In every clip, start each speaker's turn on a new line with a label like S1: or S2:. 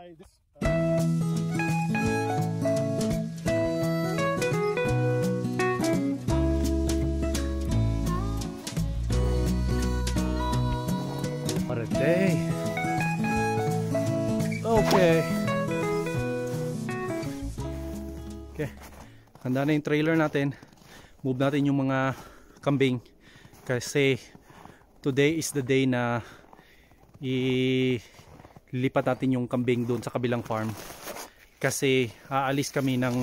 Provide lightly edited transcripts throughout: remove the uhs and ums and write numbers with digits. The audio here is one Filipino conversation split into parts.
S1: What a day. Okay. Okay. Handa na yung trailer natin. Move natin yung mga kambing kasi today is the day na ilipat natin yung kambing doon sa kabilang farm kasi aalis kami ng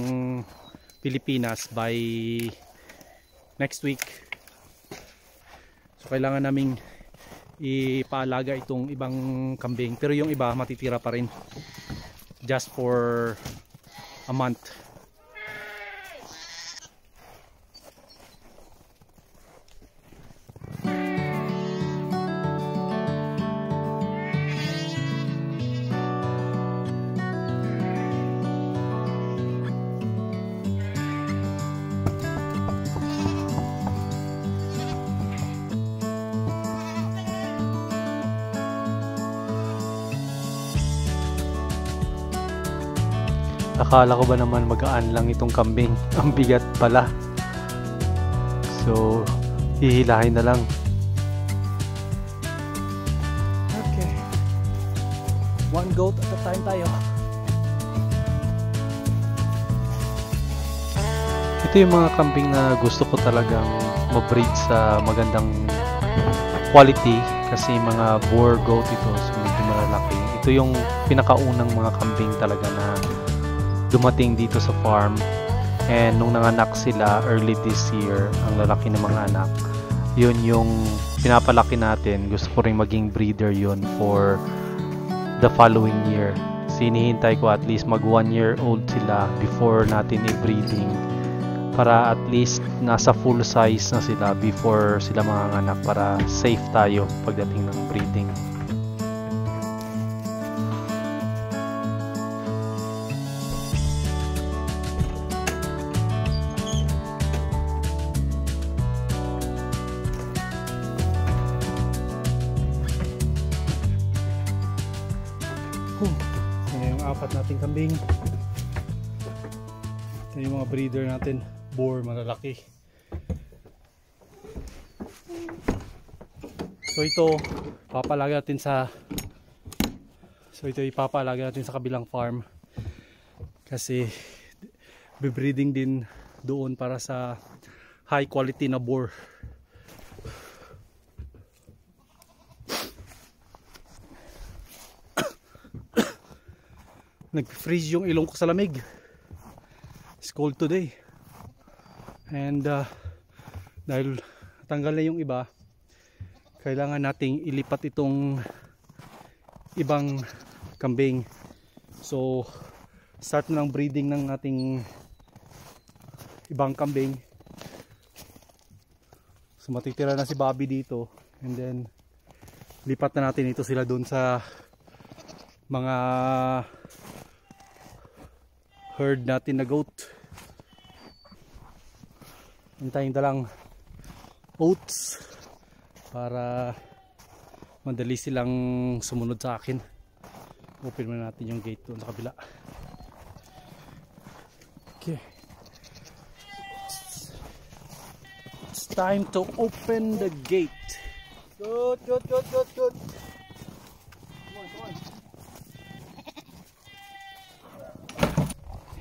S1: Pilipinas by next week. So kailangan naming ipaalaga itong ibang kambing pero yung iba matitira pa rin just for a month. Akala ko ba naman magaan lang itong kambing. Ang bigat pala. So, hihilahin na lang. Okay. One goat at a time tayo. Ito yung mga kambing na gusto ko talagang ma-breed sa magandang quality kasi mga boar goat ito, so medyo malalaki. Ito yung pinakaunang mga kambing talaga na dumating dito sa farm, and nung nanganak sila early this year, ang lalaki ng mga anak, yun yung pinapalaki natin. Gusto ko rin maging breeder yun for the following year. Sinihintay ko at least mag 1 year old sila before natin i-breeding para at least nasa full size na sila before sila manganganak para safe tayo pagdating ng breeding. Yan yung apat nating kambing. Ito yung mga breeder natin, boar, malalaki. So ito ipapalaga natin sa kabilang farm kasi bibreeding din doon para sa high quality na boar. Nag-freeze yung ilong ko sa lamig. It's cold today. And dahil tanggal na yung iba, kailangan nating ilipat itong ibang kambing. So start na ng breeding ng ating ibang kambing. So matitira na si Bobby dito, and then lipat na natin ito sila doon sa mga herd natin na goat. Hintayin na lang oats para madali silang sumunod sa akin. Open muna natin yung gate doon sa kabila. Okay, it's time to open the gate. Good.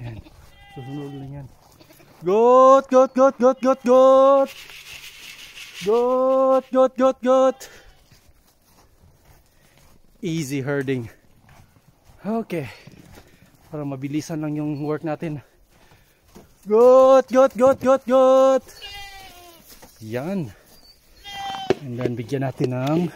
S1: Yan, susunod lang yan. Good. Easy herding. Okay, para mabilisan lang yung work natin. Good. Yan. And then bigyan natin ng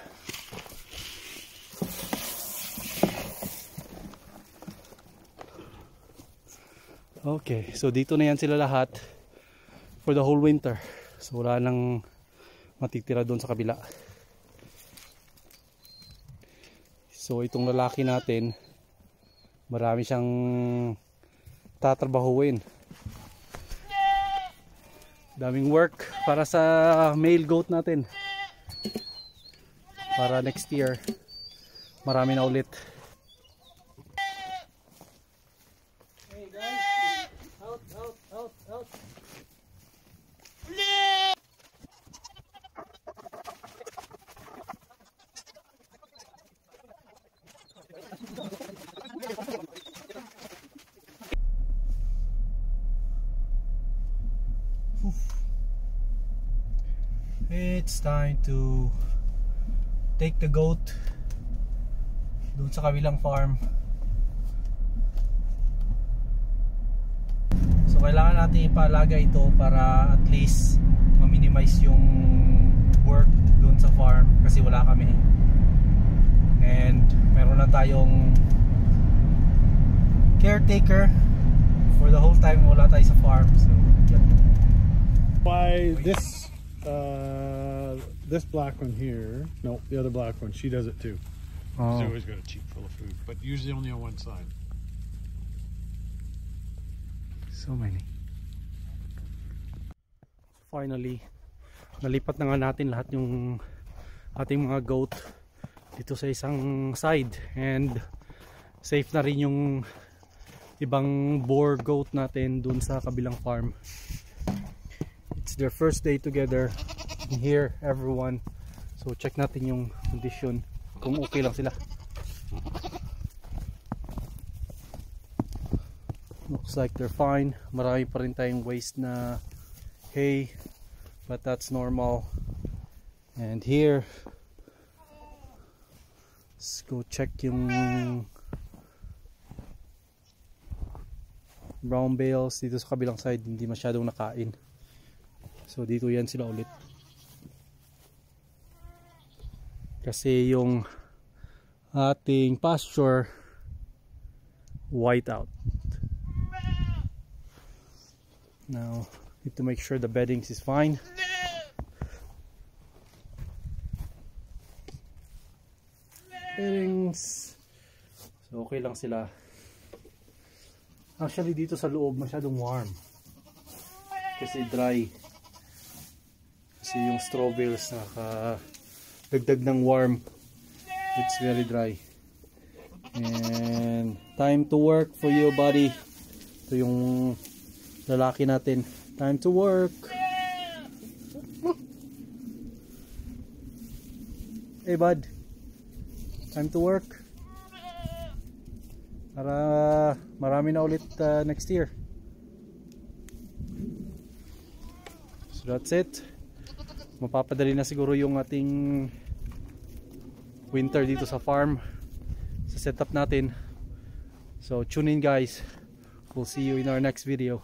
S1: okay, so dito na yan sila lahat for the whole winter. So wala nang matitira doon sa kabila. So itong lalaki natin, marami siyang tatrabahuin. Daming work para sa male goat natin. Para next year, marami na ulit. it's time to take the goat doon sa kabilang farm. So kailangan natin ipalaga ito para at least ma-minimize yung work doon sa farm kasi wala kami. And meron na tayong caretaker for the whole time wala tayo sa farm. So yep.
S2: Why this black one here, no, the other black one, she does it too. She's always got a cheek full of food, but usually only on one side.
S1: So many. Finally, nalipat na nga natin lahat yung ating mga goat dito sa isang side, and safe na rin yung ibang boar goat natin dun sa kabilang farm. It's their first day together here, everyone. So check natin yung condition, kung okay lang sila. Looks like they're fine. Marami pa rin tayong waste na hay, but that's normal. And here, let's go check yung brown bales dito sa kabilang side. Hindi masyadong nakain, so dito yan sila ulit kasi yung ating pasture white out. Now need to make sure the beddings is fine. Beddings, so okay lang sila. Actually dito sa loob masyadong warm kasi dry, kasi yung straw bales nakadagdag ng warm. It's very dry. And time to work for you, buddy. Ito yung lalaki natin. Time to work. Hey bud, time to work para marami na ulit next year. So that's it. Mapapadali na siguro yung ating winter dito sa farm, sa setup natin. So tune in guys, we'll see you in our next video.